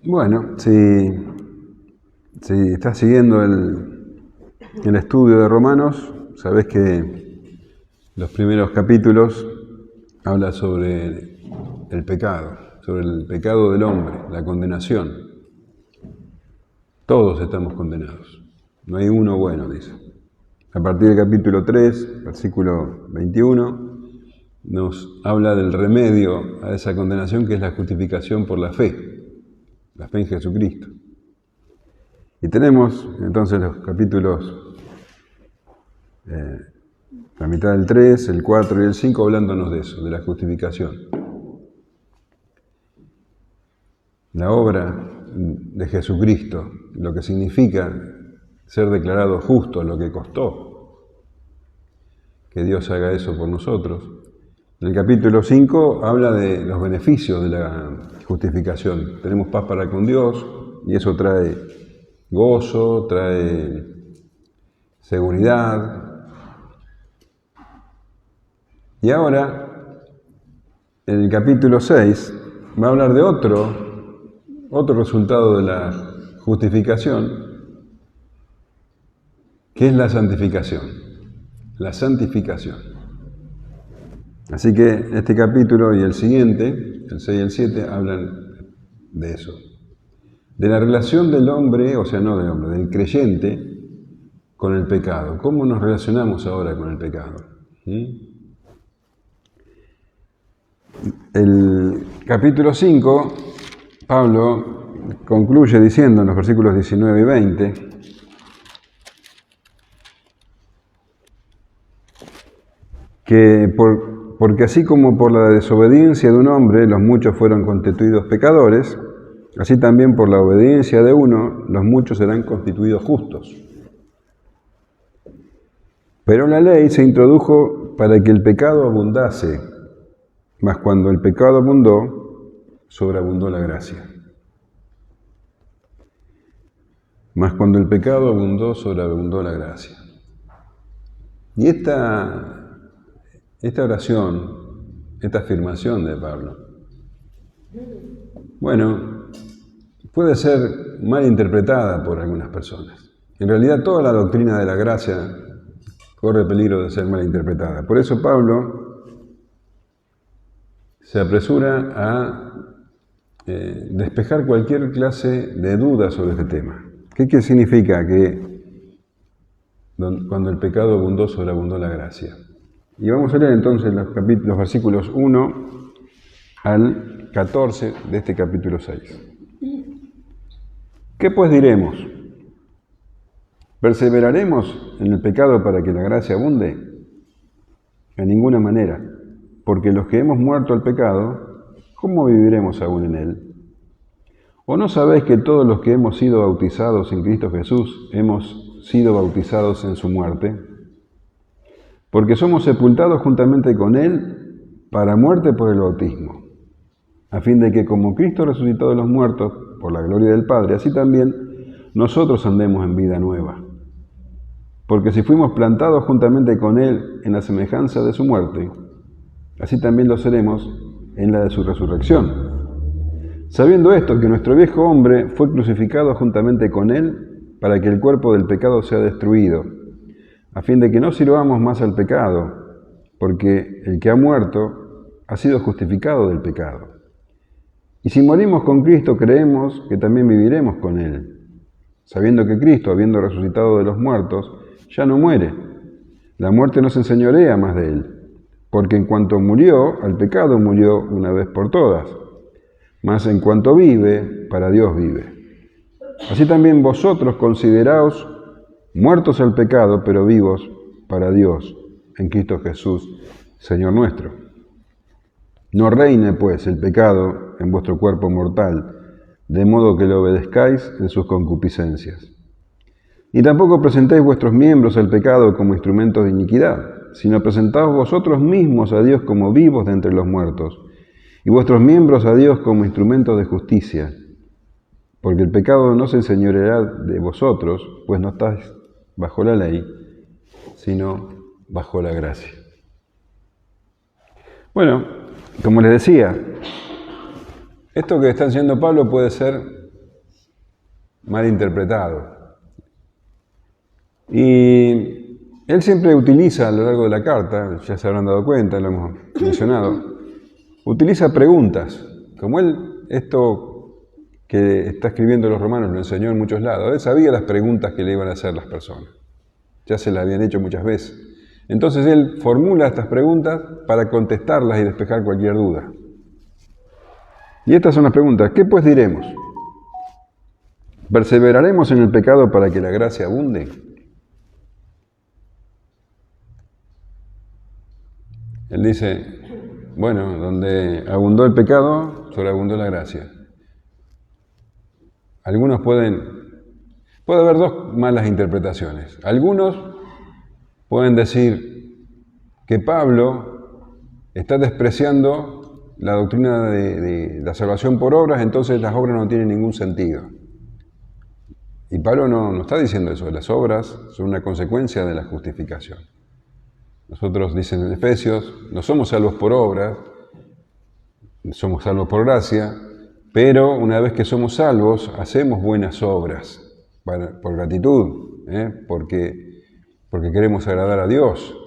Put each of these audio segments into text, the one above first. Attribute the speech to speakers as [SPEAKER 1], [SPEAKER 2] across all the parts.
[SPEAKER 1] Bueno, si estás siguiendo el estudio de Romanos, sabés que los primeros capítulos habla sobre el pecado del hombre, la condenación. Todos estamos condenados. No hay uno bueno, dice. A partir del capítulo 3, versículo 21, nos habla del remedio a esa condenación, que es la justificación por la fe en Jesucristo. Y tenemos entonces los capítulos, la mitad del 3, el 4 y el 5, hablándonos de eso, de la justificación. La obra de Jesucristo, lo que significa ser declarado justo, lo que costó que Dios haga eso por nosotros. En el capítulo 5 habla de los beneficios de la justificación. Tenemos paz para con Dios y eso trae gozo, trae seguridad. Y ahora, en el capítulo 6, va a hablar de otro resultado de la justificación, que es la santificación. La santificación. Así que este capítulo y el siguiente, el 6 y el 7, hablan de eso. De la relación del hombre, o sea, no del hombre, del creyente con el pecado. ¿Cómo nos relacionamos ahora con el pecado? El capítulo 5, Pablo concluye diciendo en los versículos 19 y 20, que porque así como por la desobediencia de un hombre los muchos fueron constituidos pecadores, así también por la obediencia de uno los muchos serán constituidos justos. Pero la ley se introdujo para que el pecado abundase, mas cuando el pecado abundó, sobreabundó la gracia. Mas cuando el pecado abundó, sobreabundó la gracia. Y esta oración, esta afirmación de Pablo, bueno, puede ser mal interpretada por algunas personas. En realidad, toda la doctrina de la gracia corre peligro de ser mal interpretada. Por eso Pablo se apresura a despejar cualquier clase de duda sobre este tema. ¿Qué significa que cuando el pecado abundó, sobreabundó la gracia? Y vamos a leer entonces los versículos 1 al 14 de este capítulo 6. ¿Qué pues diremos? ¿Perseveraremos en el pecado para que la gracia abunde? En ninguna manera, porque los que hemos muerto al pecado, ¿cómo viviremos aún en él? ¿O no sabéis que todos los que hemos sido bautizados en Cristo Jesús hemos sido bautizados en su muerte? Porque somos sepultados juntamente con Él para muerte por el bautismo, a fin de que como Cristo resucitó de los muertos por la gloria del Padre, así también nosotros andemos en vida nueva. Porque si fuimos plantados juntamente con Él en la semejanza de su muerte, así también lo seremos en la de su resurrección. Sabiendo esto, que nuestro viejo hombre fue crucificado juntamente con Él para que el cuerpo del pecado sea destruido, a fin de que no sirvamos más al pecado, porque el que ha muerto ha sido justificado del pecado. Y si morimos con Cristo, creemos que también viviremos con Él, sabiendo que Cristo, habiendo resucitado de los muertos, ya no muere. La muerte no se enseñorea más de Él, porque en cuanto murió, al pecado murió una vez por todas, mas en cuanto vive, para Dios vive. Así también vosotros consideraos muertos al pecado, pero vivos para Dios, en Cristo Jesús, Señor nuestro. No reine, pues, el pecado en vuestro cuerpo mortal, de modo que lo obedezcáis en sus concupiscencias. Y tampoco presentéis vuestros miembros al pecado como instrumentos de iniquidad, sino presentaos vosotros mismos a Dios como vivos de entre los muertos, y vuestros miembros a Dios como instrumentos de justicia. Porque el pecado no se enseñoreará de vosotros, pues no estáis bajo la ley, sino bajo la gracia. Bueno, como les decía, esto que está diciendo Pablo puede ser mal interpretado. Y él siempre utiliza a lo largo de la carta, ya se habrán dado cuenta, lo hemos mencionado, utiliza preguntas. Como él, esto que está escribiendo los romanos lo enseñó en muchos lados, él sabía las preguntas que le iban a hacer las personas. Ya se las habían hecho muchas veces. Entonces él formula estas preguntas para contestarlas y despejar cualquier duda. Y estas son las preguntas. ¿Qué pues diremos? ¿Perseveraremos en el pecado para que la gracia abunde? Él dice, bueno, donde abundó el pecado, sobreabundó la gracia. Algunos puede haber dos malas interpretaciones. Algunos pueden decir que Pablo está despreciando la doctrina de la salvación por obras, entonces las obras no tienen ningún sentido. Y Pablo no está diciendo eso, las obras son una consecuencia de la justificación. Nosotros, dicen en Efesios, no somos salvos por obras, somos salvos por gracia, pero una vez que somos salvos, hacemos buenas obras por gratitud, porque queremos agradar a Dios.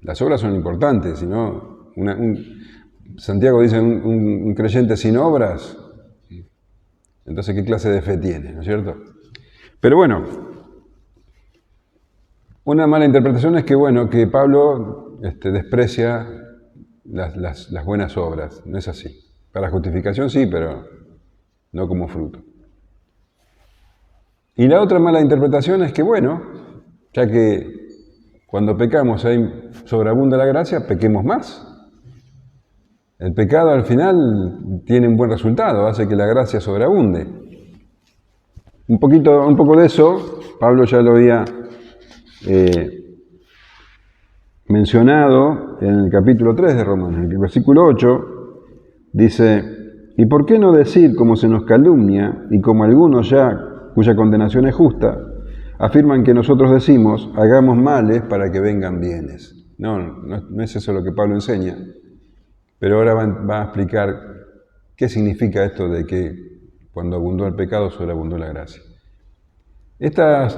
[SPEAKER 1] Las obras son importantes, si no, Santiago dice, un creyente sin obras, entonces ¿qué clase de fe tiene? ¿No es cierto? Pero bueno, una mala interpretación es que Pablo desprecia las buenas obras. No es así. Para justificación sí, pero no como fruto. Y la otra mala interpretación es que ya que cuando pecamos ahí sobreabunda la gracia, pequemos más. El pecado al final tiene un buen resultado, hace que la gracia sobreabunde. Un poco de eso, Pablo ya lo había mencionado en el capítulo 3 de Romanos, en el versículo 8, dice, ¿y por qué no decir como se nos calumnia y como algunos ya, cuya condenación es justa, afirman que nosotros decimos, hagamos males para que vengan bienes? No es eso lo que Pablo enseña, pero ahora va a explicar qué significa esto de que cuando abundó el pecado, sobreabundó la gracia. Esta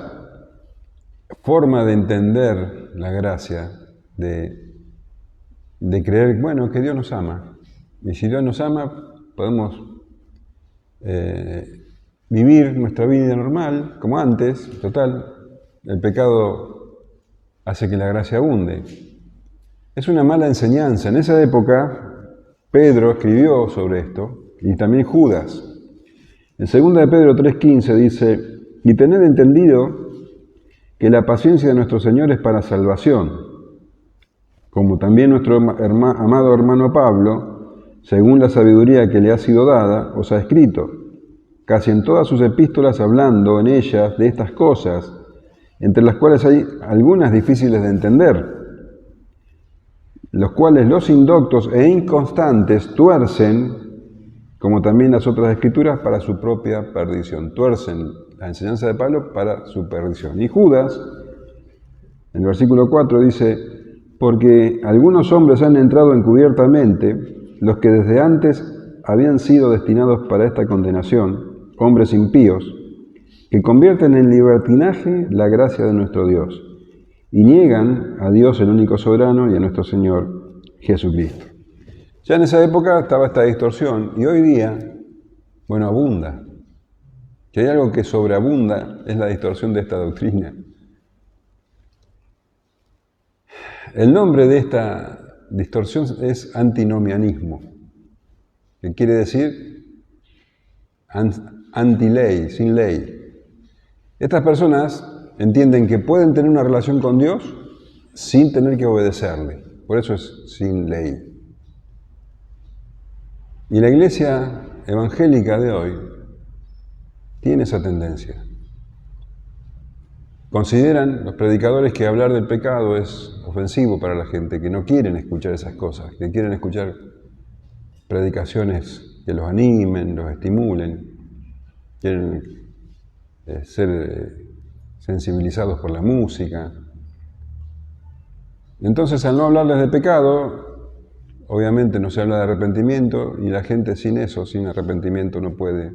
[SPEAKER 1] forma de entender la gracia, de creer, que Dios nos ama. Y si Dios nos ama, podemos vivir nuestra vida normal, como antes. Total, el pecado hace que la gracia abunde. Es una mala enseñanza. En esa época, Pedro escribió sobre esto, y también Judas. En 2 de Pedro 3:15 dice, y tened entendido que la paciencia de nuestro Señor es para salvación, como también nuestro amado hermano Pablo, según la sabiduría que le ha sido dada, os ha escrito, casi en todas sus epístolas hablando en ellas de estas cosas, entre las cuales hay algunas difíciles de entender, los cuales los indoctos e inconstantes tuercen, como también las otras escrituras, para su propia perdición. Tuercen la enseñanza de Pablo para su perdición. Y Judas, en el versículo 4, dice, porque algunos hombres han entrado encubiertamente, los que desde antes habían sido destinados para esta condenación, hombres impíos, que convierten en libertinaje la gracia de nuestro Dios, y niegan a Dios el único soberano y a nuestro Señor Jesucristo. Ya en esa época estaba esta distorsión, y hoy día, abunda. Si hay algo que sobreabunda, es la distorsión de esta doctrina. El nombre de esta distorsión es antinomianismo, que quiere decir anti-ley, sin ley. Estas personas entienden que pueden tener una relación con Dios sin tener que obedecerle. Por eso es sin ley. Y la iglesia evangélica de hoy tiene esa tendencia. Consideran los predicadores que hablar del pecado es ofensivo para la gente, que no quieren escuchar esas cosas, que quieren escuchar predicaciones que los animen, los estimulen, quieren ser sensibilizados por la música. Entonces, al no hablarles de pecado, obviamente no se habla de arrepentimiento, y la gente sin eso, sin arrepentimiento, no puede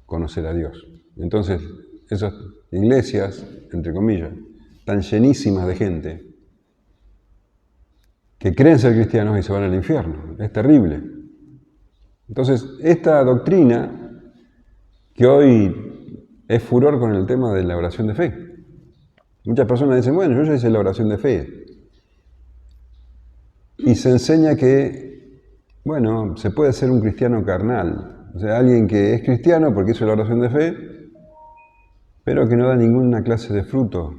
[SPEAKER 1] conocer a Dios. Entonces, esas iglesias, entre comillas, están llenísimas de gente que creen ser cristianos y se van al infierno. Es terrible. Entonces, esta doctrina, que hoy es furor con el tema de la oración de fe. Muchas personas dicen, bueno, yo ya hice la oración de fe. Y se enseña que, bueno, se puede ser un cristiano carnal. O sea, alguien que es cristiano porque hizo la oración de fe, pero que no da ninguna clase de fruto.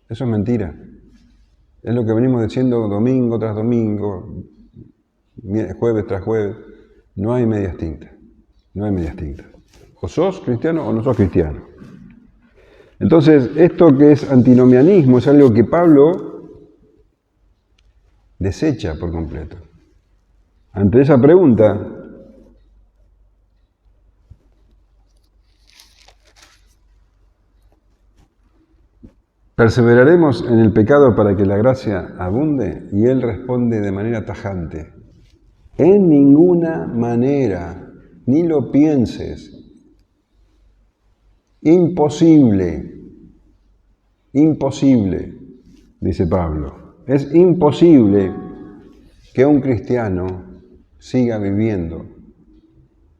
[SPEAKER 1] Eso es mentira. Es lo que venimos diciendo domingo tras domingo, jueves tras jueves. No hay medias tintas. No hay medias tintas. O sos cristiano o no sos cristiano. Entonces, esto que es antinomianismo es algo que Pablo desecha por completo. Ante esa pregunta, ¿perseveraremos en el pecado para que la gracia abunde? Y él responde de manera tajante, en ninguna manera, ni lo pienses. Imposible, imposible, dice Pablo. Es imposible que un cristiano siga viviendo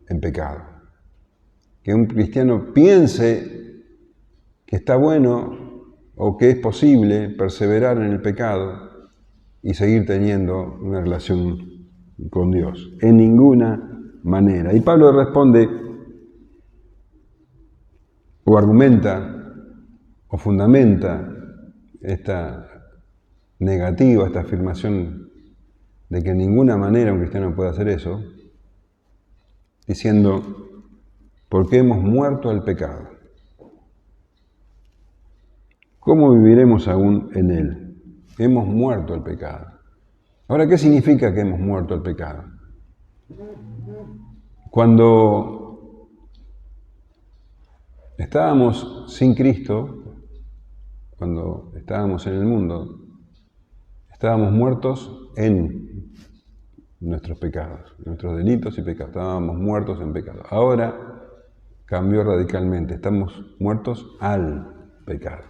[SPEAKER 1] en pecado. Que un cristiano piense que está bueno o que es posible perseverar en el pecado y seguir teniendo una relación con Dios. En ninguna manera. Y Pablo responde o argumenta o fundamenta esta negativa, esta afirmación de que en ninguna manera un cristiano puede hacer eso, diciendo, porque hemos muerto al pecado. ¿Cómo viviremos aún en él? Hemos muerto al pecado. Ahora, ¿qué significa que hemos muerto al pecado? Cuando estábamos sin Cristo, cuando estábamos en el mundo, estábamos muertos en nuestros pecados, nuestros delitos y pecados. Estábamos muertos en pecado. Ahora cambió radicalmente. Estamos muertos al pecado.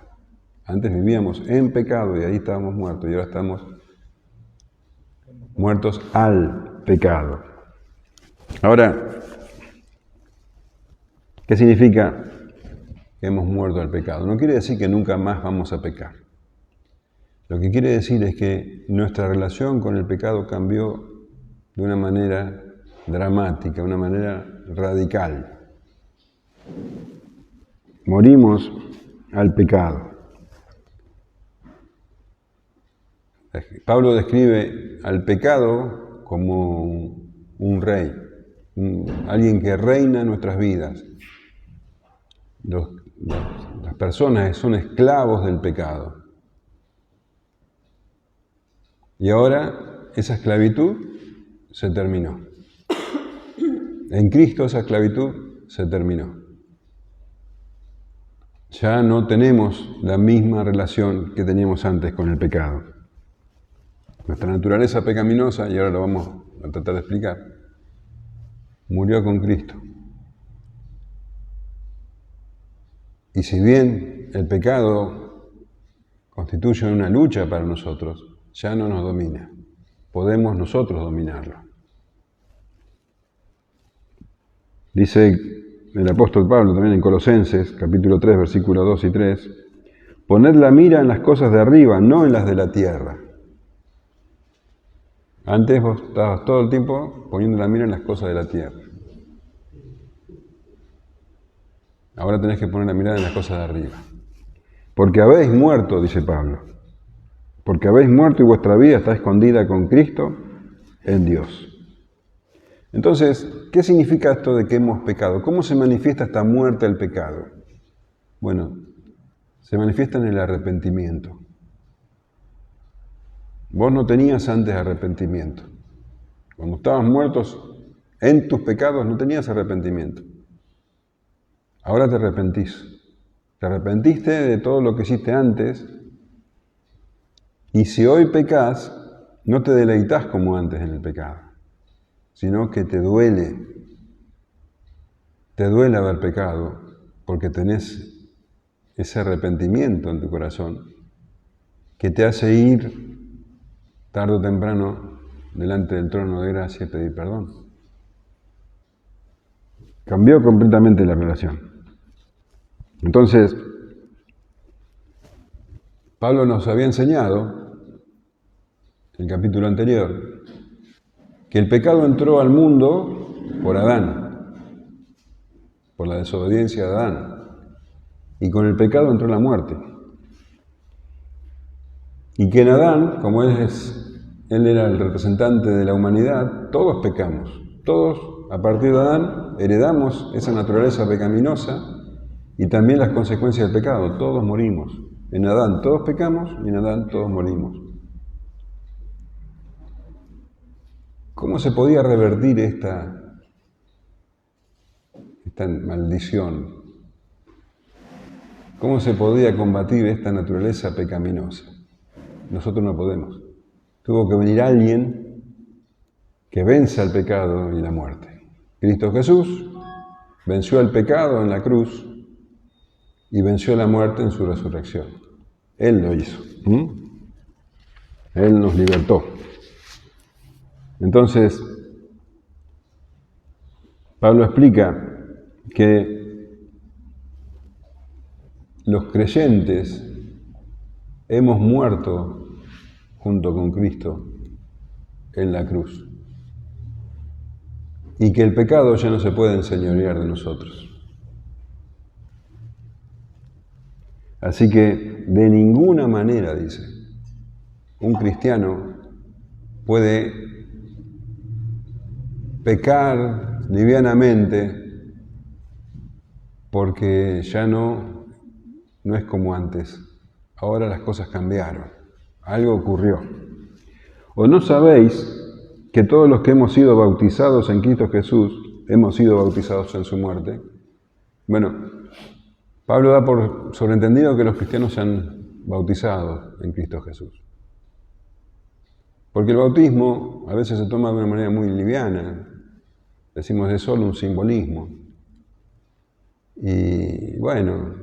[SPEAKER 1] Antes vivíamos en pecado y ahí estábamos muertos. Y ahora estamos muertos al pecado. Ahora, ¿qué significa que hemos muerto al pecado? No quiere decir que nunca más vamos a pecar. Lo que quiere decir es que nuestra relación con el pecado cambió de una manera dramática, de una manera radical. Morimos al pecado. Pablo describe al pecado como un rey, alguien que reina nuestras vidas. Las personas son esclavos del pecado. Y ahora esa esclavitud se terminó. En Cristo esa esclavitud se terminó. Ya no tenemos la misma relación que teníamos antes con el pecado. Nuestra naturaleza pecaminosa, y ahora lo vamos a tratar de explicar, murió con Cristo. Y si bien el pecado constituye una lucha para nosotros, ya no nos domina. Podemos nosotros dominarlo. Dice el apóstol Pablo también en Colosenses, capítulo 3, versículos 2 y 3, poned la mira en las cosas de arriba, no en las de la tierra. Antes vos estabas todo el tiempo poniendo la mira en las cosas de la tierra. Ahora tenés que poner la mirada en las cosas de arriba. Porque habéis muerto, dice Pablo. Porque habéis muerto y vuestra vida está escondida con Cristo en Dios. Entonces, ¿qué significa esto de que hemos pecado? ¿Cómo se manifiesta esta muerte al pecado? Bueno, se manifiesta en el arrepentimiento. Vos no tenías antes arrepentimiento. Cuando estabas muertos en tus pecados no tenías arrepentimiento. Ahora te arrepentís. Te arrepentiste de todo lo que hiciste antes. Y si hoy pecás, no te deleitas como antes en el pecado, sino que te duele haber pecado porque tenés ese arrepentimiento en tu corazón que te hace ir tarde o temprano delante del trono de gracia y pedir perdón. Cambió completamente la relación. Entonces, Pablo nos había enseñado, en el capítulo anterior, que el pecado entró al mundo por Adán, por la desobediencia de Adán, y con el pecado entró la muerte. Y que en Adán, como él era el representante de la humanidad, todos pecamos. Todos, a partir de Adán, heredamos esa naturaleza pecaminosa y también las consecuencias del pecado. Todos morimos. En Adán todos pecamos y en Adán todos morimos. ¿Cómo se podía revertir esta maldición? ¿Cómo se podía combatir esta naturaleza pecaminosa? Nosotros no podemos. Tuvo que venir alguien que venza el pecado y la muerte. Cristo Jesús venció el pecado en la cruz y venció la muerte en su resurrección. Él lo hizo. Él nos libertó. Entonces, Pablo explica que los creyentes hemos muerto junto con Cristo en la cruz y que el pecado ya no se puede enseñorear de nosotros. Así que de ninguna manera, dice, un cristiano puede pecar livianamente porque ya no es como antes. Ahora las cosas cambiaron. Algo ocurrió. ¿O no sabéis que todos los que hemos sido bautizados en Cristo Jesús hemos sido bautizados en su muerte? Bueno, Pablo da por sobreentendido que los cristianos se han bautizado en Cristo Jesús. Porque el bautismo a veces se toma de una manera muy liviana. Decimos, es solo un simbolismo. Y bueno,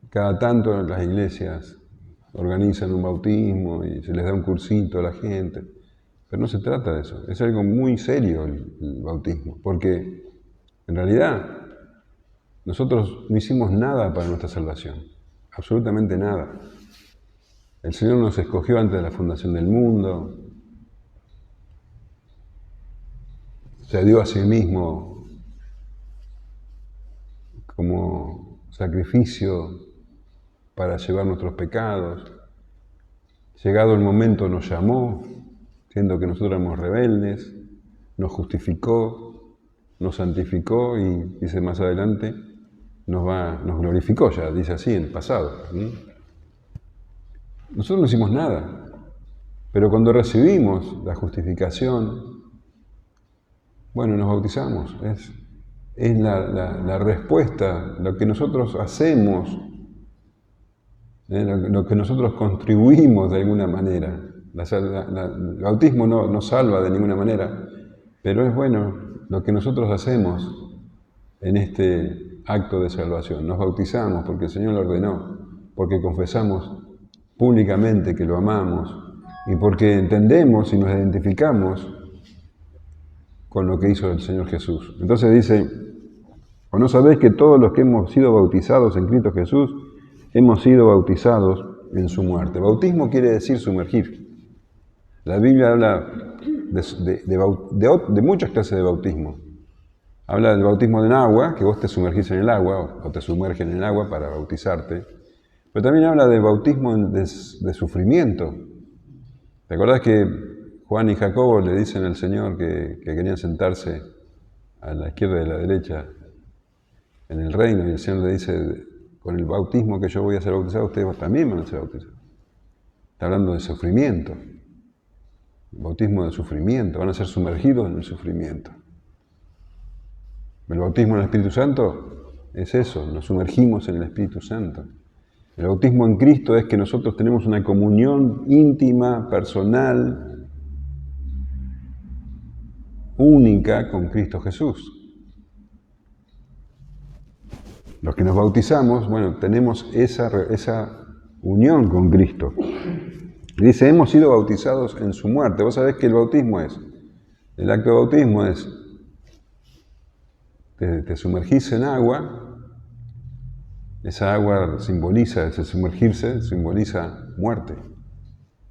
[SPEAKER 1] cada tanto las iglesias organizan un bautismo y se les da un cursito a la gente. Pero no se trata de eso. Es algo muy serio el bautismo. Porque en realidad nosotros no hicimos nada para nuestra salvación. Absolutamente nada. El Señor nos escogió antes de la fundación del mundo. Se dio a sí mismo como sacrificio para llevar nuestros pecados. Llegado el momento nos llamó, siendo que nosotros éramos rebeldes, nos justificó, nos santificó y dice más adelante, nos glorificó ya, dice así en el pasado. Nosotros no hicimos nada, pero cuando recibimos la justificación, bueno, nos bautizamos. Es la respuesta, lo que nosotros hacemos, lo que nosotros contribuimos de alguna manera. El bautismo no salva de ninguna manera, pero es bueno lo que nosotros hacemos en este acto de salvación. Nos bautizamos porque el Señor lo ordenó, porque confesamos públicamente que lo amamos y porque entendemos y nos identificamos con lo que hizo el Señor Jesús. Entonces dice, ¿o no sabéis que todos los que hemos sido bautizados en Cristo Jesús, hemos sido bautizados en su muerte? Bautismo quiere decir sumergir. La Biblia habla de muchas clases de bautismo. Habla del bautismo en agua, que vos te sumergís en el agua, o te sumergen en el agua para bautizarte. Pero también habla de bautismo de sufrimiento. ¿Te acordás que Juan y Jacobo le dicen al Señor que querían sentarse a la izquierda y a la derecha en el reino? Y el Señor le dice, con el bautismo que yo voy a ser bautizado, ustedes también van a ser bautizados. Está hablando de sufrimiento. Bautismo de sufrimiento. Van a ser sumergidos en el sufrimiento. El bautismo en el Espíritu Santo es eso, nos sumergimos en el Espíritu Santo. El bautismo en Cristo es que nosotros tenemos una comunión íntima, personal, única con Cristo Jesús. Los que nos bautizamos, bueno, tenemos esa unión con Cristo. Y dice, hemos sido bautizados en su muerte. Vos sabés que el bautismo el acto de bautismo es, te sumergís en agua, esa agua simboliza, ese sumergirse simboliza muerte.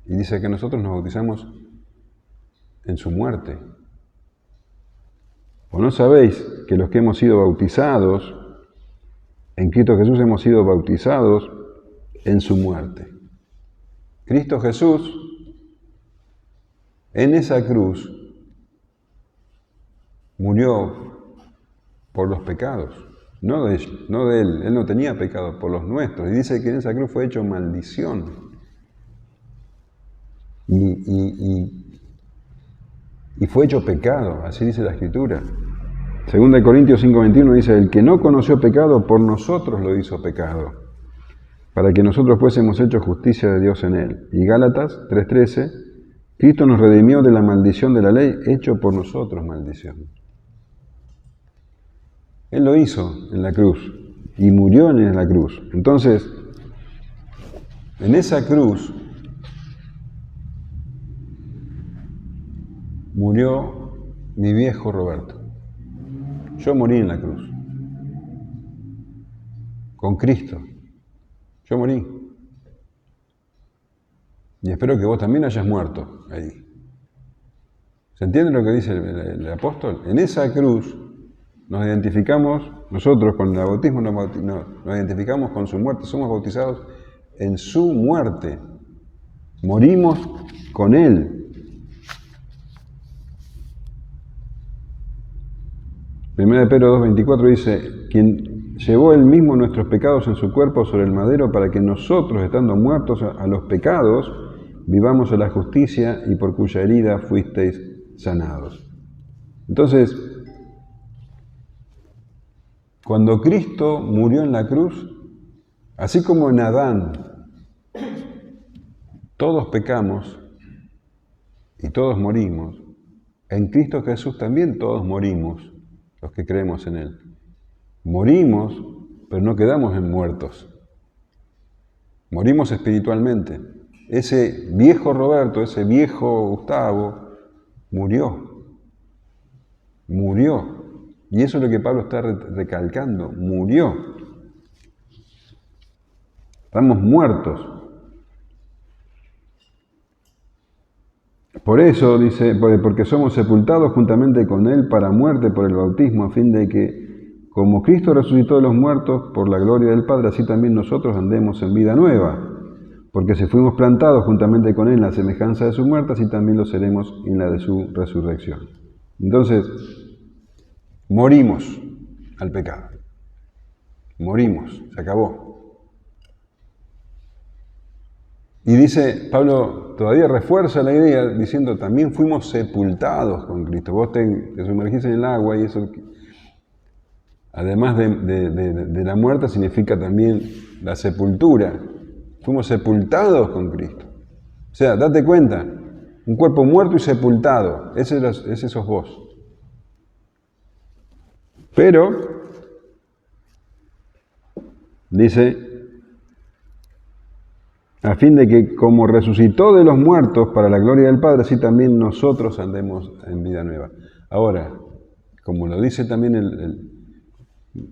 [SPEAKER 1] Y dice que nosotros nos bautizamos en su muerte. ¿O no sabéis que los que hemos sido bautizados en Cristo Jesús hemos sido bautizados en su muerte? Cristo Jesús, en esa cruz, murió por los pecados, no de él. Él no tenía pecado, por los nuestros. Y dice que en esa cruz fue hecho maldición. Y fue hecho pecado, así dice la Escritura. 2 Corintios 5:21 dice, el que no conoció pecado, por nosotros lo hizo pecado, para que nosotros fuésemos hechos justicia de Dios en él. Y Gálatas 3:13, Cristo nos redimió de la maldición de la ley, hecho por nosotros maldición. Él lo hizo en la cruz y murió en la cruz. Entonces, en esa cruz murió mi viejo Roberto. Yo morí en la cruz. Con Cristo. Yo morí. Y espero que vos también hayas muerto ahí. ¿Se entiende lo que dice el apóstol? En esa cruz nos identificamos, nosotros con el bautismo nos identificamos con su muerte. Somos bautizados en su muerte. Morimos con Él. Primera de Pedro 2:24 dice, quien llevó él mismo nuestros pecados en su cuerpo sobre el madero para que nosotros, estando muertos a los pecados, vivamos a la justicia y por cuya herida fuisteis sanados. Entonces, cuando Cristo murió en la cruz, así como en Adán todos pecamos y todos morimos, en Cristo Jesús también todos morimos. Los que creemos en Él. Morimos, pero no quedamos en muertos. Morimos espiritualmente. Ese viejo Roberto, ese viejo Gustavo, murió. Murió. Y eso es lo que Pablo está recalcando. Murió. Estamos muertos. Por eso, dice, porque somos sepultados juntamente con Él para muerte por el bautismo, a fin de que, como Cristo resucitó de los muertos por la gloria del Padre, así también nosotros andemos en vida nueva. Porque si fuimos plantados juntamente con Él en la semejanza de su muerte, así también lo seremos en la de su resurrección. Entonces, morimos al pecado. Morimos, se acabó. Y dice, Pablo todavía refuerza la idea diciendo, también fuimos sepultados con Cristo. Vos te sumergís en el agua y eso, además de la muerte, significa también la sepultura. Fuimos sepultados con Cristo. O sea, date cuenta, un cuerpo muerto y sepultado, ese sos vos. Pero, dice, a fin de que como resucitó de los muertos para la gloria del Padre, así también nosotros andemos en vida nueva. Ahora, como lo dice también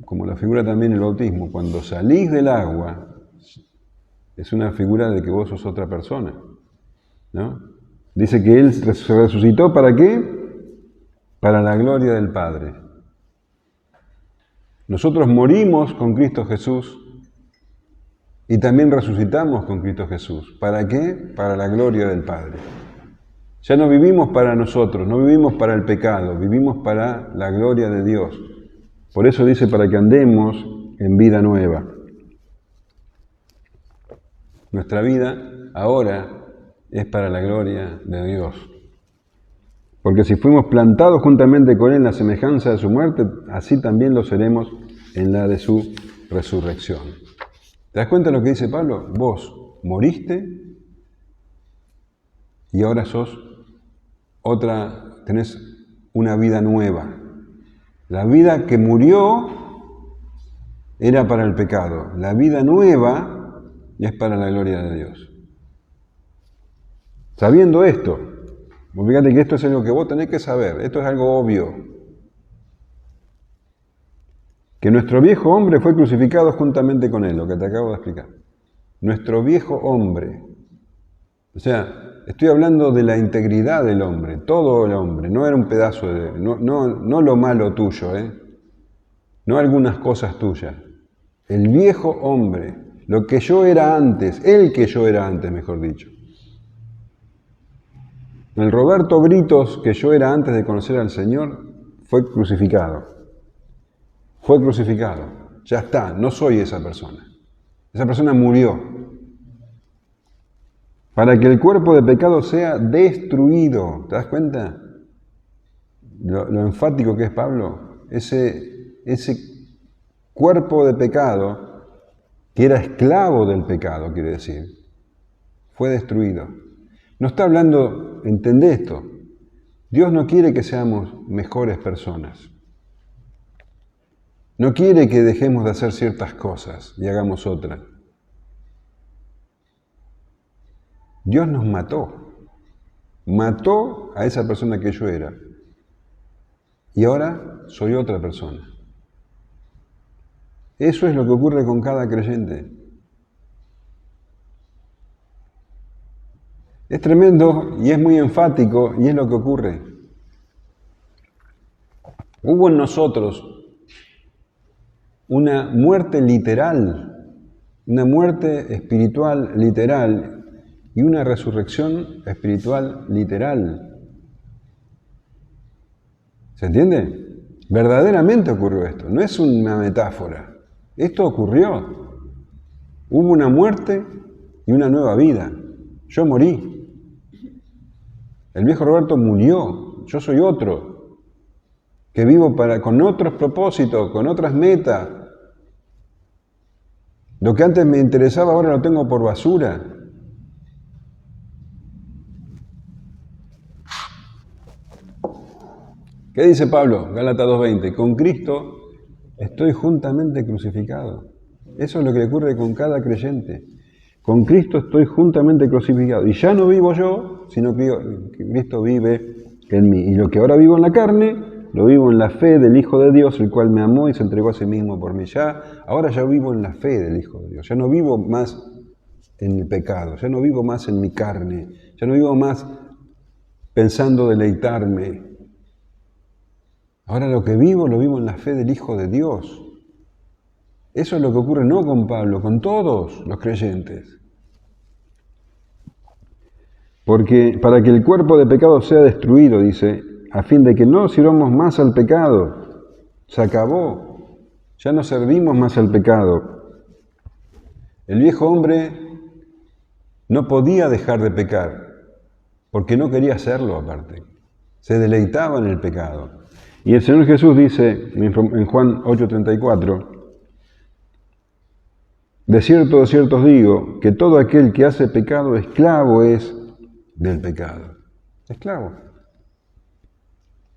[SPEAKER 1] como la figura también el bautismo, cuando salís del agua, es una figura de que vos sos otra persona, ¿no? Dice que Él resucitó, ¿para qué? Para la gloria del Padre. Nosotros morimos con Cristo Jesús y también resucitamos con Cristo Jesús. ¿Para qué? Para la gloria del Padre. Ya no vivimos para nosotros, no vivimos para el pecado, vivimos para la gloria de Dios. Por eso dice, para que andemos en vida nueva. Nuestra vida ahora es para la gloria de Dios. Porque si fuimos plantados juntamente con Él en la semejanza de su muerte, así también lo seremos en la de su resurrección. ¿Te das cuenta de lo que dice Pablo? Vos moriste y ahora tenés una vida nueva. La vida que murió era para el pecado. La vida nueva es para la gloria de Dios. Sabiendo esto, fíjate que esto es algo que vos tenés que saber, esto es algo obvio. Que nuestro viejo hombre fue crucificado juntamente con él, lo que te acabo de explicar. Nuestro viejo hombre. O sea, estoy hablando de la integridad del hombre, todo el hombre, no era un pedazo de... No lo malo tuyo, no algunas cosas tuyas. El viejo hombre, lo que yo era antes, el que yo era antes, mejor dicho. El Roberto Britos que yo era antes de conocer al Señor fue crucificado. Fue crucificado. Ya está, no soy esa persona. Esa persona murió. Para que el cuerpo de pecado sea destruido. ¿Te das cuenta? Lo enfático que es Pablo. Ese cuerpo de pecado, que era esclavo del pecado, quiere decir, fue destruido. No está hablando, entendé esto, Dios no quiere que seamos mejores personas. No quiere que dejemos de hacer ciertas cosas y hagamos otras. Dios nos mató. Mató a esa persona que yo era. Y ahora soy otra persona. Eso es lo que ocurre con cada creyente. Es tremendo y es muy enfático y es lo que ocurre. Hubo en nosotros una muerte literal, una muerte espiritual literal y una resurrección espiritual literal. ¿Se entiende? Verdaderamente ocurrió esto, no es una metáfora. Esto ocurrió. Hubo una muerte y una nueva vida. Yo morí. El viejo Roberto murió. Yo soy otro, que vivo con otros propósitos, con otras metas. Lo que antes me interesaba ahora lo tengo por basura. ¿Qué dice Pablo? Gálatas 2:20. Con Cristo estoy juntamente crucificado. Eso es lo que ocurre con cada creyente. Con Cristo estoy juntamente crucificado. Y ya no vivo yo, sino que Cristo vive en mí. Y lo que ahora vivo en la carne, lo vivo en la fe del Hijo de Dios, el cual me amó y se entregó a sí mismo por mí. Ahora ya vivo en la fe del Hijo de Dios. Ya no vivo más en el pecado, ya no vivo más en mi carne, ya no vivo más pensando deleitarme. Ahora lo que vivo, lo vivo en la fe del Hijo de Dios. Eso es lo que ocurre no con Pablo, con todos los creyentes. Porque para que el cuerpo de pecado sea destruido, dice, a fin de que no sirvamos más al pecado. Se acabó. Ya no servimos más al pecado. El viejo hombre no podía dejar de pecar, porque no quería hacerlo aparte. Se deleitaba en el pecado. Y el Señor Jesús dice en Juan 8:34, de cierto os digo, que todo aquel que hace pecado, esclavo es del pecado. Esclavo.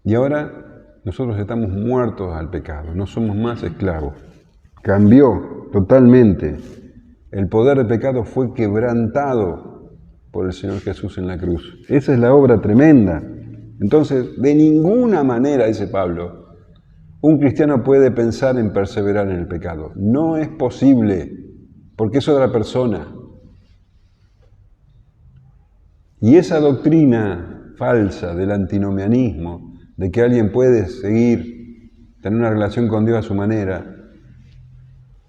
[SPEAKER 1] Y ahora nosotros estamos muertos al pecado, no somos más esclavos. Cambió totalmente. El poder del pecado fue quebrantado por el Señor Jesús en la cruz. Esa es la obra tremenda. Entonces, de ninguna manera, dice Pablo, un cristiano puede pensar en perseverar en el pecado. No es posible, porque es otra persona. Y esa doctrina falsa del antinomianismo, de que alguien puede seguir, tener una relación con Dios a su manera,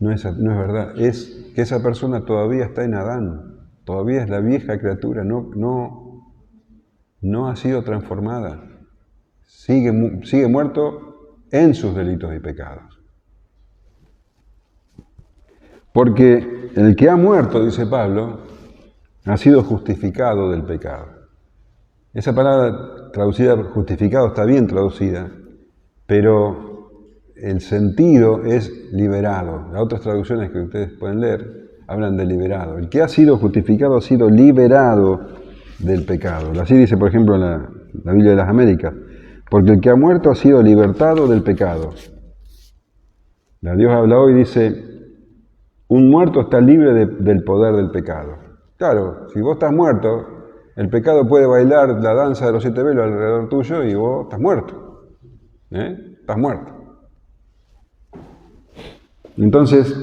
[SPEAKER 1] no es verdad. Es que esa persona todavía está en Adán, todavía es la vieja criatura, no ha sido transformada. Sigue muerto en sus delitos y pecados. Porque el que ha muerto, dice Pablo, ha sido justificado del pecado. Esa palabra traducida, justificado, está bien traducida, pero el sentido es liberado. Las otras traducciones que ustedes pueden leer hablan de liberado. El que ha sido justificado ha sido liberado del pecado. Así dice, por ejemplo, en la Biblia de las Américas. Porque el que ha muerto ha sido libertado del pecado. La Dios habla hoy y dice, un muerto está libre del poder del pecado. Claro, si vos estás muerto, el pecado puede bailar la danza de los 7 velos alrededor tuyo y vos estás muerto. Estás muerto. Entonces,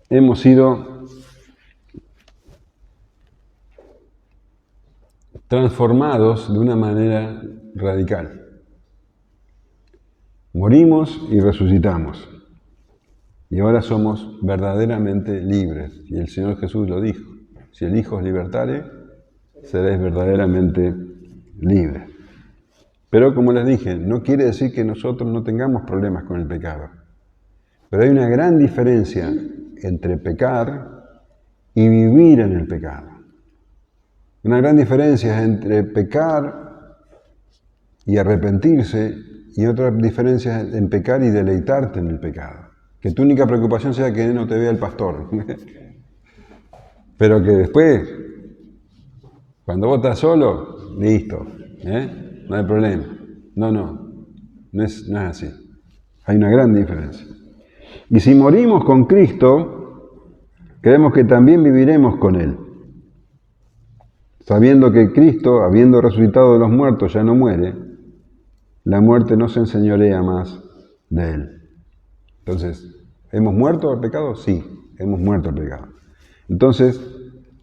[SPEAKER 1] hemos sido transformados de una manera radical. Morimos y resucitamos. Y ahora somos verdaderamente libres. Y el Señor Jesús lo dijo. Si el Hijo os libertare, seréis verdaderamente libres. Pero como les dije, no quiere decir que nosotros no tengamos problemas con el pecado. Pero hay una gran diferencia entre pecar y vivir en el pecado. Una gran diferencia entre pecar y arrepentirse y otra diferencia en pecar y deleitarte en el pecado. Que tu única preocupación sea que no te vea el pastor. Pero que después, cuando vos estás solo, listo, no hay problema. No es así. Hay una gran diferencia. Y si morimos con Cristo, creemos que también viviremos con Él. Sabiendo que Cristo, habiendo resucitado de los muertos, ya no muere, la muerte no se enseñorea más de Él. Entonces, ¿hemos muerto al pecado? Sí, hemos muerto al pecado. Entonces,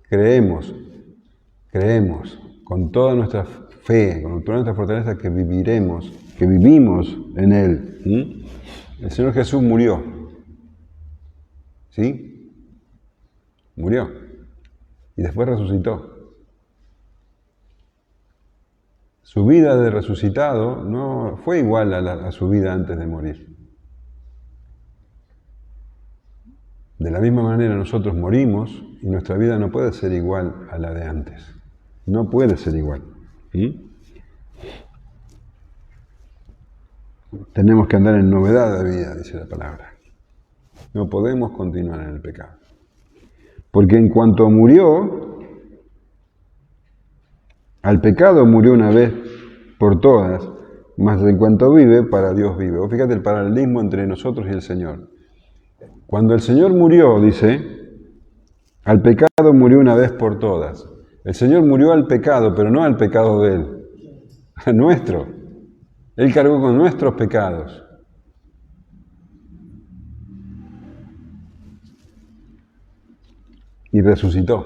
[SPEAKER 1] creemos con toda nuestra fe, con toda nuestra fortaleza que vivimos en Él. El Señor Jesús murió. ¿Sí? Murió. Y después resucitó. Su vida de resucitado no fue igual a su vida antes de morir. De la misma manera nosotros morimos y nuestra vida no puede ser igual a la de antes. No puede ser igual. Tenemos que andar en novedad de vida, dice la palabra. No podemos continuar en el pecado. Porque en cuanto murió, al pecado murió una vez por todas, mas en cuanto vive, para Dios vive. O fíjate el paralelismo entre nosotros y el Señor. Cuando el Señor murió, dice, al pecado murió una vez por todas. El Señor murió al pecado, pero no al pecado de Él, a nuestro. Él cargó con nuestros pecados. Y resucitó.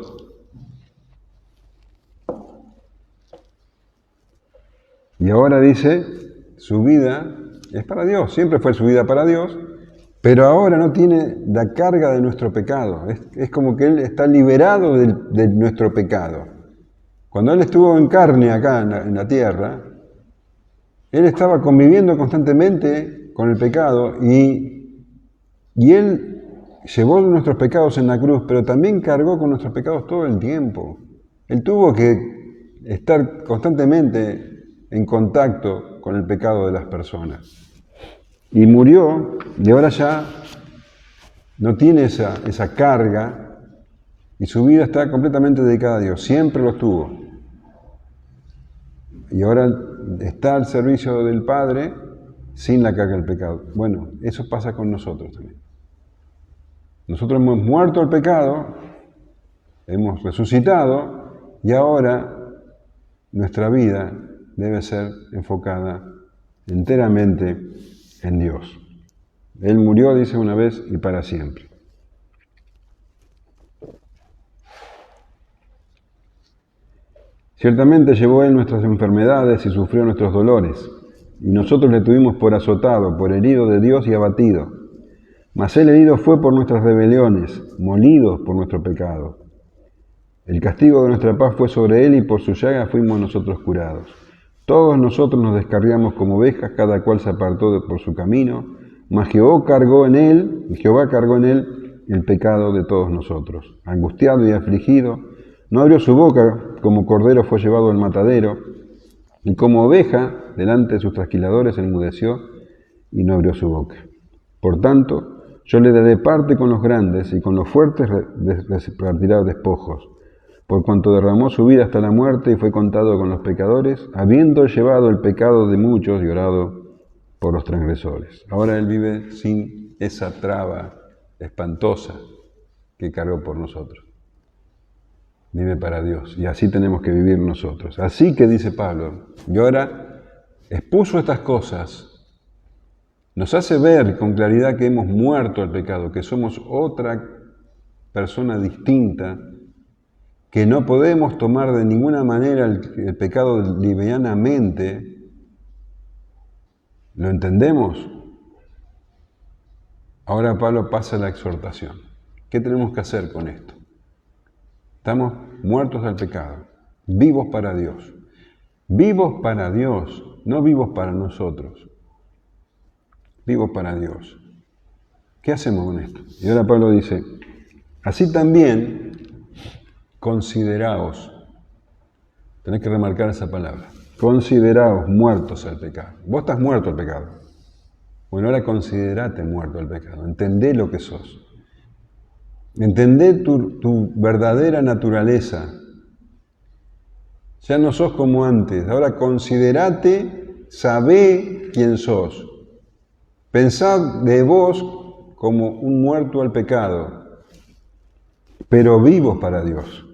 [SPEAKER 1] Y ahora dice, su vida es para Dios. Siempre fue su vida para Dios, pero ahora no tiene la carga de nuestro pecado. Es como que Él está liberado de nuestro pecado. Cuando Él estuvo en carne acá en la tierra, Él estaba conviviendo constantemente con el pecado y Él llevó nuestros pecados en la cruz, pero también cargó con nuestros pecados todo el tiempo. Él tuvo que estar constantemente en contacto con el pecado de las personas. Y murió, y ahora ya no tiene esa carga, y su vida está completamente dedicada a Dios. Siempre lo tuvo. Y ahora está al servicio del Padre sin la carga del pecado. Bueno, eso pasa con nosotros también. Nosotros hemos muerto al pecado, hemos resucitado, y ahora nuestra vida debe ser enfocada enteramente en Dios. Él murió, dice, una vez y para siempre. Ciertamente llevó Él nuestras enfermedades y sufrió nuestros dolores, y nosotros le tuvimos por azotado, por herido de Dios y abatido. Mas Él herido fue por nuestras rebeliones, molido por nuestro pecado. El castigo de nuestra paz fue sobre Él, y por su llaga fuimos nosotros curados. Todos nosotros nos descarriamos como ovejas, cada cual se apartó por su camino, mas Jehová cargó en Él el pecado de todos nosotros. Angustiado y afligido, no abrió su boca, como cordero fue llevado al matadero, y como oveja delante de sus trasquiladores enmudeció y no abrió su boca. Por tanto, yo le daré parte con los grandes, y con los fuertes repartirá despojos, por cuanto derramó su vida hasta la muerte y fue contado con los pecadores, habiendo llevado el pecado de muchos y orado por los transgresores. Ahora Él vive sin esa traba espantosa que cargó por nosotros. Vive para Dios, y así tenemos que vivir nosotros. Así que dice Pablo, y ahora expuso estas cosas, nos hace ver con claridad que hemos muerto al pecado, que somos otra persona distinta, que no podemos tomar de ninguna manera el pecado livianamente. ¿Lo entendemos? Ahora Pablo pasa a la exhortación. ¿Qué tenemos que hacer con esto? Estamos muertos al pecado, vivos para Dios. Vivos para Dios, no vivos para nosotros. Vivos para Dios. ¿Qué hacemos con esto? Y ahora Pablo dice, así también consideraos. Tenés que remarcar esa palabra. Consideraos muertos al pecado. Vos estás muerto al pecado. Bueno, ahora considerate muerto al pecado. Entendé lo que sos. Entendé tu verdadera naturaleza. Ya no sos como antes. Ahora considerate, sabé quién sos. Pensad de vos como un muerto al pecado, pero vivos para Dios,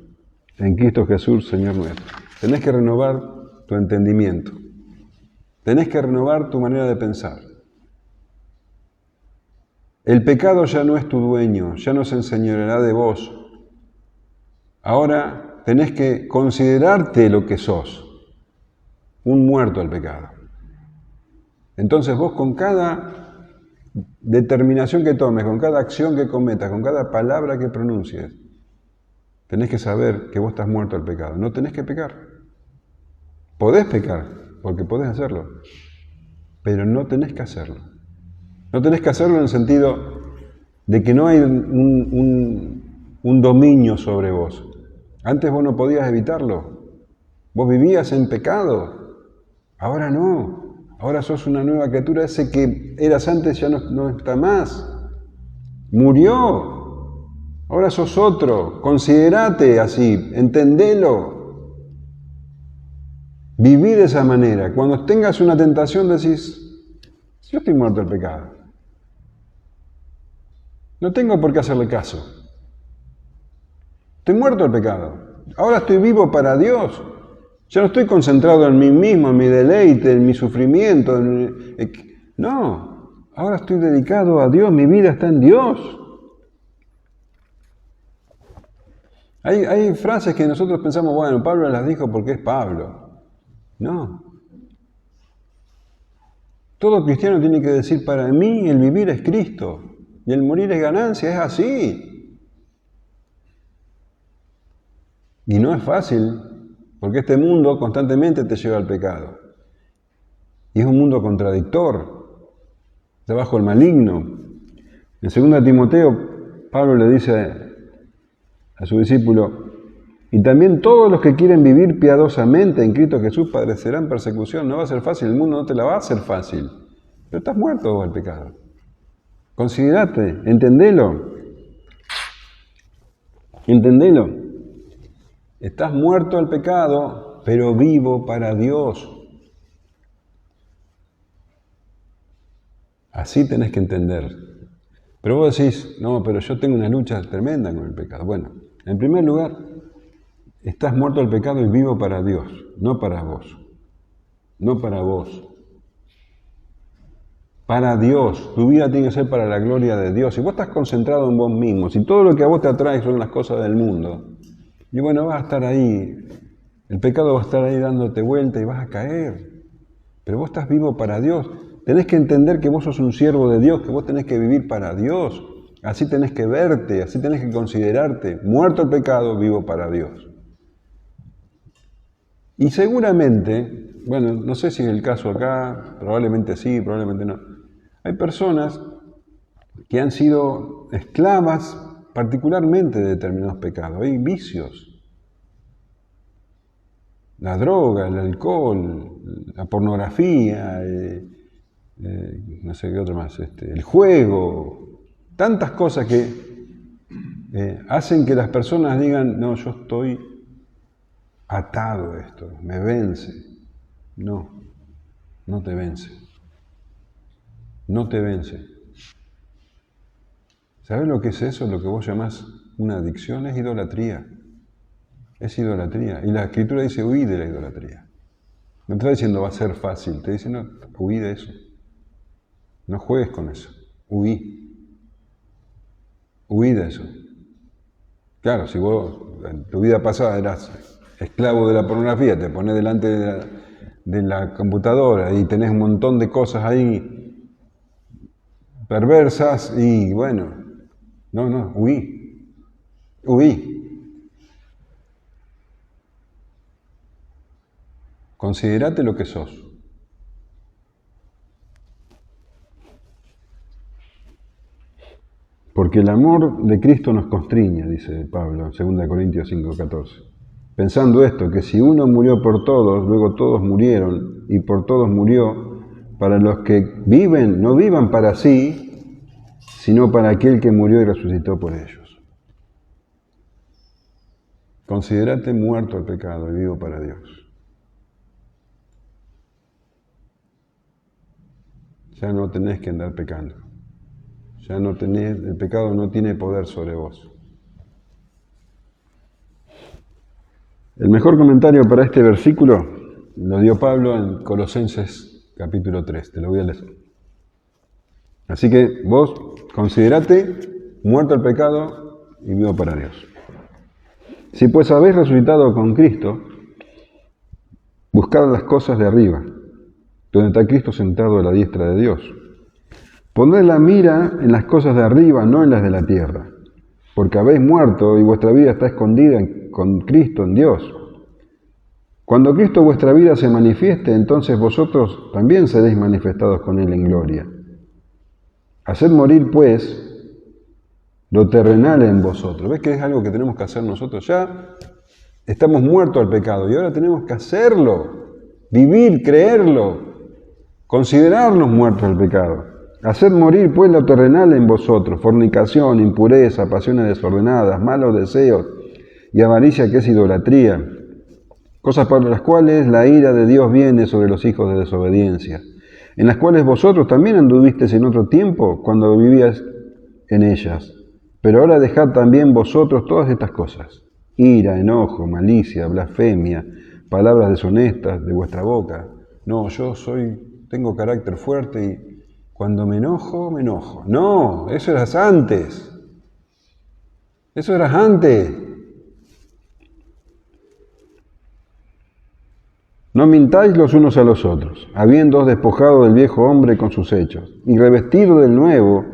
[SPEAKER 1] en Cristo Jesús, Señor nuestro. Tenés que renovar tu entendimiento. Tenés que renovar tu manera de pensar. El pecado ya no es tu dueño, ya no se enseñoreará de vos. Ahora tenés que considerarte lo que sos, un muerto al pecado. Entonces vos con cada determinación que tomes, con cada acción que cometas, con cada palabra que pronuncies, tenés que saber que vos estás muerto al pecado. No tenés que pecar. Podés pecar, porque podés hacerlo, pero no tenés que hacerlo. No tenés que hacerlo en el sentido de que no hay un dominio sobre vos. Antes vos no podías evitarlo. Vos vivías en pecado. Ahora no. Ahora sos una nueva criatura. Ese que eras antes ya no está más. Murió. Ahora sos otro. Considerate así. Entendelo. Viví de esa manera. Cuando tengas una tentación decís, yo estoy muerto al pecado. No tengo por qué hacerle caso. Estoy muerto al pecado. Ahora estoy vivo para Dios. Ya no estoy concentrado en mí mismo, en mi deleite, en mi sufrimiento. No, ahora estoy dedicado a Dios. Mi vida está en Dios. Hay frases que nosotros pensamos, bueno, Pablo las dijo porque es Pablo. No. Todo cristiano tiene que decir, para mí el vivir es Cristo y el morir es ganancia, es así. Y no es fácil, porque este mundo constantemente te lleva al pecado. Y es un mundo contradictor, debajo del maligno. En 2 Timoteo, Pablo le dice a su discípulo, y también todos los que quieren vivir piadosamente en Cristo Jesús padecerán persecución. No va a ser fácil, el mundo no te la va a hacer fácil. Pero estás muerto vos al pecado. Considerate, entendelo. Entendelo. Estás muerto al pecado, pero vivo para Dios. Así tenés que entender. Pero vos decís, no, pero yo tengo una lucha tremenda con el pecado. Bueno, en primer lugar, estás muerto al pecado y vivo para Dios, no para vos. No para vos. Para Dios. Tu vida tiene que ser para la gloria de Dios. Si vos estás concentrado en vos mismo, si todo lo que a vos te atrae son las cosas del mundo, y bueno, vas a estar ahí, el pecado va a estar ahí dándote vuelta y vas a caer. Pero vos estás vivo para Dios. Tenés que entender que vos sos un siervo de Dios, que vos tenés que vivir para Dios. Así tenés que verte, así tenés que considerarte. Muerto el pecado, vivo para Dios. Y seguramente, bueno, no sé si es el caso acá, probablemente sí, probablemente no. Hay personas que han sido esclavas particularmente de determinados pecados. Hay vicios. La droga, el alcohol, la pornografía, no sé qué otro más, el juego, tantas cosas que hacen que las personas digan, no, yo estoy atado a esto, me vence. No, no te vence. no te vence. ¿Sabes lo que es eso? Lo que vos llamás una adicción es idolatría. Es idolatría. Y la Escritura dice, huí de la idolatría. No te está diciendo va a ser fácil, te dice, no, huí de eso. No juegues con eso. Huí. Huí de eso. Claro, si vos en tu vida pasada eras esclavo de la pornografía, te pones delante de la computadora y tenés un montón de cosas ahí perversas y bueno, no, huí. Huí. Considerate lo que sos. Porque el amor de Cristo nos constriña, dice Pablo en 2 Corintios 5:14. Pensando esto, que si uno murió por todos, luego todos murieron, y por todos murió, para los que viven, no vivan para sí, sino para aquel que murió y resucitó por ellos. Considérate muerto al pecado y vivo para Dios. Ya no tenés que andar pecando. Ya no tenés, el pecado no tiene poder sobre vos. El mejor comentario para este versículo lo dio Pablo en Colosenses capítulo 3, te lo voy a leer. Así que vos considerate muerto al pecado y vivo para Dios. Si pues habéis resucitado con Cristo, buscad las cosas de arriba, donde está Cristo sentado a la diestra de Dios. Poned la mira en las cosas de arriba, no en las de la tierra, porque habéis muerto y vuestra vida está escondida con Cristo en Dios. Cuando Cristo vuestra vida se manifieste, entonces vosotros también seréis manifestados con Él en gloria. Haced morir, pues, lo terrenal en vosotros. ¿Ves que es algo que tenemos que hacer nosotros? Ya estamos muertos al pecado y ahora tenemos que hacerlo, vivir, creerlo, considerarnos muertos al pecado. Haced morir, pues, lo terrenal en vosotros, fornicación, impureza, pasiones desordenadas, malos deseos y avaricia, que es idolatría, cosas por las cuales la ira de Dios viene sobre los hijos de desobediencia, en las cuales vosotros también anduvisteis en otro tiempo cuando vivíais en ellas. Pero ahora dejad también vosotros todas estas cosas: ira, enojo, malicia, blasfemia, palabras deshonestas de vuestra boca. No, tengo carácter fuerte y cuando me enojo, me enojo. No, eso eras antes. Eso eras antes. No mintáis los unos a los otros, habiéndoos despojado del viejo hombre con sus hechos, y revestido del nuevo,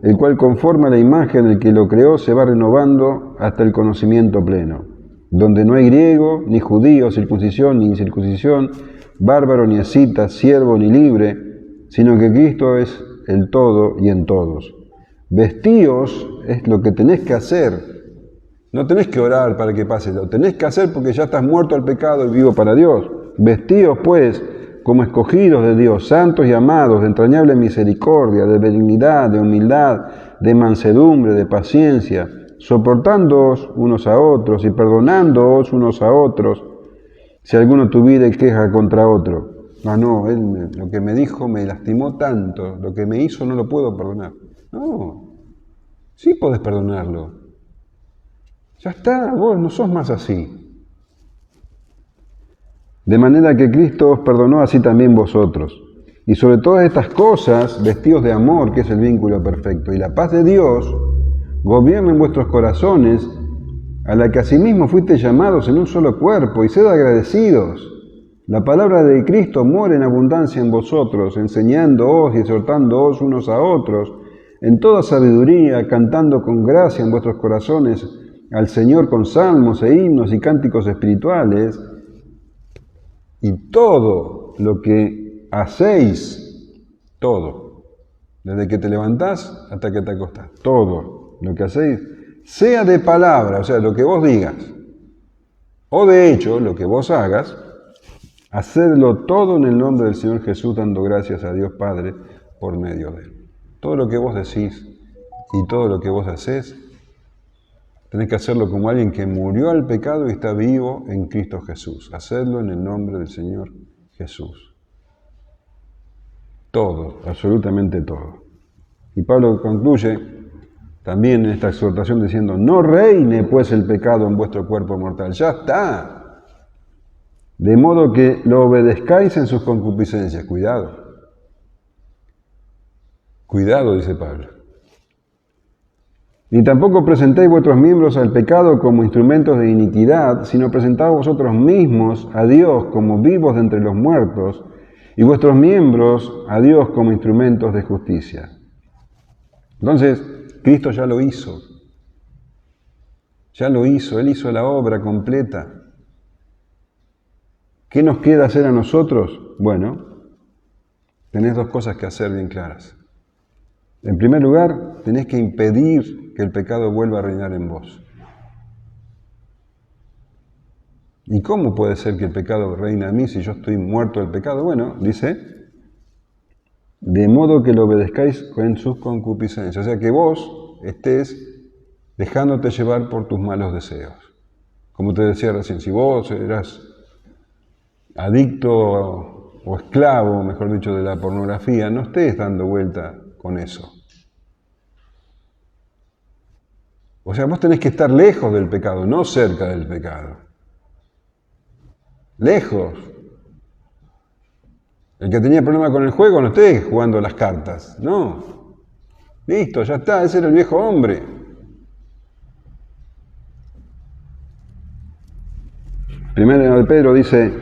[SPEAKER 1] el cual conforme a la imagen del que lo creó se va renovando hasta el conocimiento pleno, donde no hay griego, ni judío, circuncisión, ni incircuncisión, bárbaro, ni escita, siervo, ni libre, sino que Cristo es el todo y en todos. Vestíos es lo que tenés que hacer. No tenés que orar para que pase, lo tenés que hacer porque ya estás muerto al pecado y vivo para Dios. Vestíos, pues, como escogidos de Dios, santos y amados, de entrañable misericordia, de benignidad, de humildad, de mansedumbre, de paciencia, soportándoos unos a otros y perdonándoos unos a otros, si alguno tuviere queja contra otro. Él lo que me dijo me lastimó tanto, lo que me hizo no lo puedo perdonar. No, sí podés perdonarlo. Ya está, vos no sos más así. De manera que Cristo os perdonó, así también vosotros. Y sobre todas estas cosas, vestidos de amor, que es el vínculo perfecto, y la paz de Dios, gobierna en vuestros corazones, a la que asimismo fuisteis llamados en un solo cuerpo, y sed agradecidos. La palabra de Cristo mora en abundancia en vosotros, enseñándoos y exhortándoos unos a otros, en toda sabiduría, cantando con gracia en vuestros corazones al Señor con salmos e himnos y cánticos espirituales. Y todo lo que hacéis, todo, desde que te levantás hasta que te acostás, todo lo que hacéis, sea de palabra, o sea, lo que vos digas, o de hecho, lo que vos hagas, hacedlo todo en el nombre del Señor Jesús, dando gracias a Dios Padre por medio de Él. Todo lo que vos decís y todo lo que vos hacés, tenés que hacerlo como alguien que murió al pecado y está vivo en Cristo Jesús. Hacedlo en el nombre del Señor Jesús. Todo, absolutamente todo. Y Pablo concluye también en esta exhortación diciendo, no reine pues el pecado en vuestro cuerpo mortal, ya está. De modo que lo obedezcáis en sus concupiscencias. Cuidado. Cuidado, dice Pablo. Ni tampoco presentéis vuestros miembros al pecado como instrumentos de iniquidad, sino presentaos vosotros mismos a Dios como vivos de entre los muertos, y vuestros miembros a Dios como instrumentos de justicia. Entonces, Cristo ya lo hizo. Ya lo hizo, Él hizo la obra completa. ¿Qué nos queda hacer a nosotros? Bueno, tenés dos cosas que hacer bien claras. En primer lugar, tenés que impedir que el pecado vuelva a reinar en vos. ¿Y cómo puede ser que el pecado reine en mí si yo estoy muerto del pecado? Bueno, dice, de modo que lo obedezcáis en sus concupiscencias. O sea, que vos estés dejándote llevar por tus malos deseos. Como te decía recién, si vos eras adicto o esclavo, mejor dicho, de la pornografía, no estés dando vuelta con eso. O sea, vos tenés que estar lejos del pecado, no cerca del pecado. Lejos. El que tenía problema con el juego no esté jugando las cartas, no. Listo, ya está, ese era el viejo hombre. Primero de Pedro dice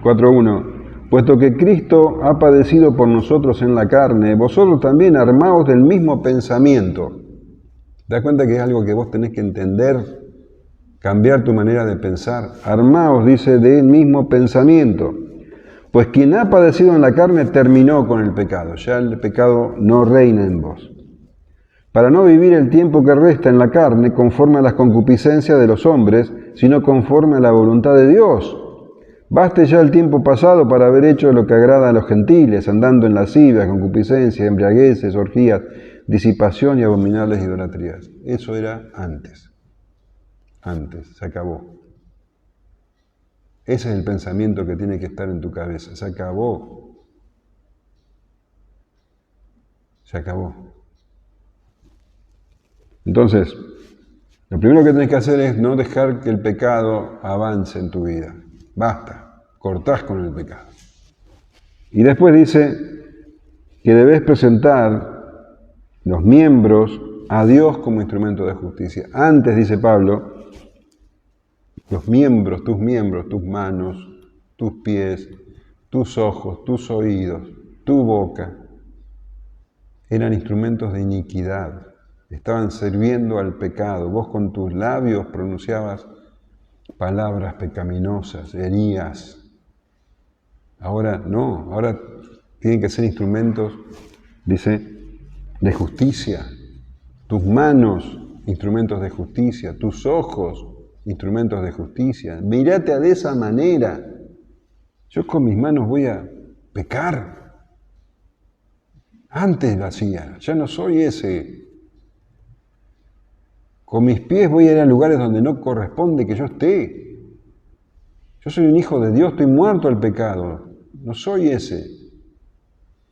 [SPEAKER 1] 4.1, puesto que Cristo ha padecido por nosotros en la carne, vosotros también armaos del mismo pensamiento. ¿Te das cuenta que es algo que vos tenés que entender, cambiar tu manera de pensar? Armaos, dice, del mismo pensamiento. Pues quien ha padecido en la carne terminó con el pecado, ya el pecado no reina en vos. Para no vivir el tiempo que resta en la carne conforme a las concupiscencias de los hombres, sino conforme a la voluntad de Dios. Baste ya el tiempo pasado para haber hecho lo que agrada a los gentiles, andando en lascivias, concupiscencias, embriagueces, orgías, disipación y abominables idolatrías. Eso era antes. Antes, se acabó. Ese es el pensamiento que tiene que estar en tu cabeza. Se acabó. Se acabó. Entonces, lo primero que tenés que hacer es no dejar que el pecado avance en tu vida. Basta, cortás con el pecado. Y después dice que debes presentar los miembros a Dios como instrumento de justicia. Antes, dice Pablo, tus miembros, tus manos, tus pies, tus ojos, tus oídos, tu boca, eran instrumentos de iniquidad. Estaban sirviendo al pecado. Vos con tus labios pronunciabas palabras pecaminosas, herías. Ahora no, ahora tienen que ser instrumentos, dice, de justicia. Tus manos, instrumentos de justicia. Tus ojos, instrumentos de justicia. Mírate de esa manera. Yo con mis manos voy a pecar. Antes lo hacía, ya no soy ese. Con mis pies voy a ir a lugares donde no corresponde que yo esté. Yo soy un hijo de Dios, estoy muerto al pecado. No soy ese.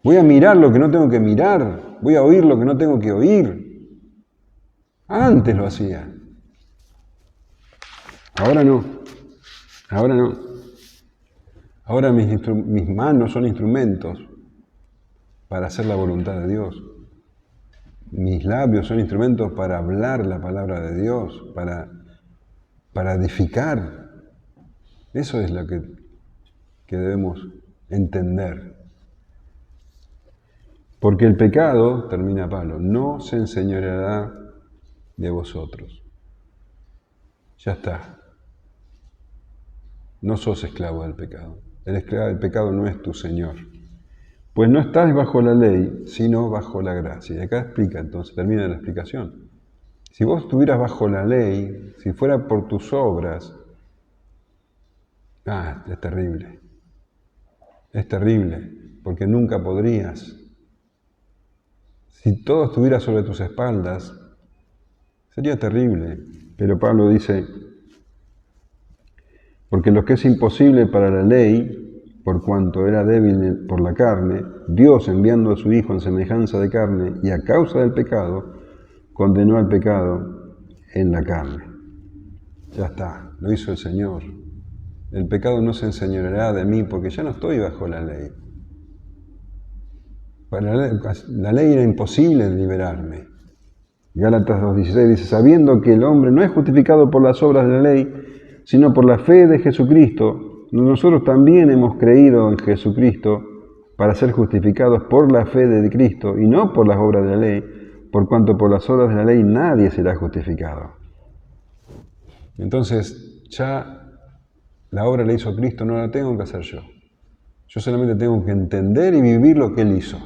[SPEAKER 1] Voy a mirar lo que no tengo que mirar. Voy a oír lo que no tengo que oír. Antes lo hacía. Ahora no. Ahora no. Ahora mis manos son instrumentos para hacer la voluntad de Dios. Mis labios son instrumentos para hablar la palabra de Dios, para edificar. Eso es lo que debemos entender. Porque el pecado, termina Pablo, no se enseñoreará de vosotros. Ya está. No sos esclavo del pecado. El pecado no es tu Señor. Pues no estás bajo la ley, sino bajo la gracia. Y acá explica, entonces, termina la explicación. Si vos estuvieras bajo la ley, si fuera por tus obras, es terrible. Es terrible, porque nunca podrías. Si todo estuviera sobre tus espaldas, sería terrible. Pero Pablo dice, porque lo que es imposible para la ley, por cuanto era débil por la carne, Dios enviando a su Hijo en semejanza de carne y a causa del pecado, condenó al pecado en la carne. Ya está, lo hizo el Señor. El pecado no se enseñoreará de mí porque ya no estoy bajo la ley. Para la ley era imposible liberarme. Gálatas 2:16 dice, sabiendo que el hombre no es justificado por las obras de la ley, sino por la fe de Jesucristo, nosotros también hemos creído en Jesucristo para ser justificados por la fe de Cristo y no por las obras de la ley, por cuanto por las obras de la ley nadie será justificado. Entonces, ya la obra la hizo Cristo, no la tengo que hacer yo. Yo solamente tengo que entender y vivir lo que Él hizo.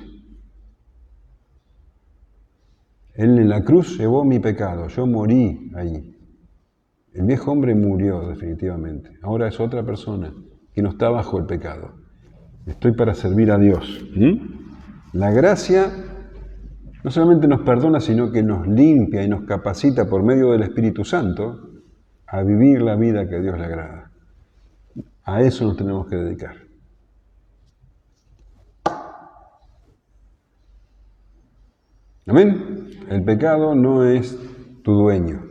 [SPEAKER 1] Él en la cruz llevó mi pecado, yo morí allí. El viejo hombre murió definitivamente. Ahora es otra persona que no está bajo el pecado. Estoy para servir a Dios. La gracia no solamente nos perdona, sino que nos limpia y nos capacita por medio del Espíritu Santo a vivir la vida que a Dios le agrada. A eso nos tenemos que dedicar. Amén. El pecado no es tu dueño.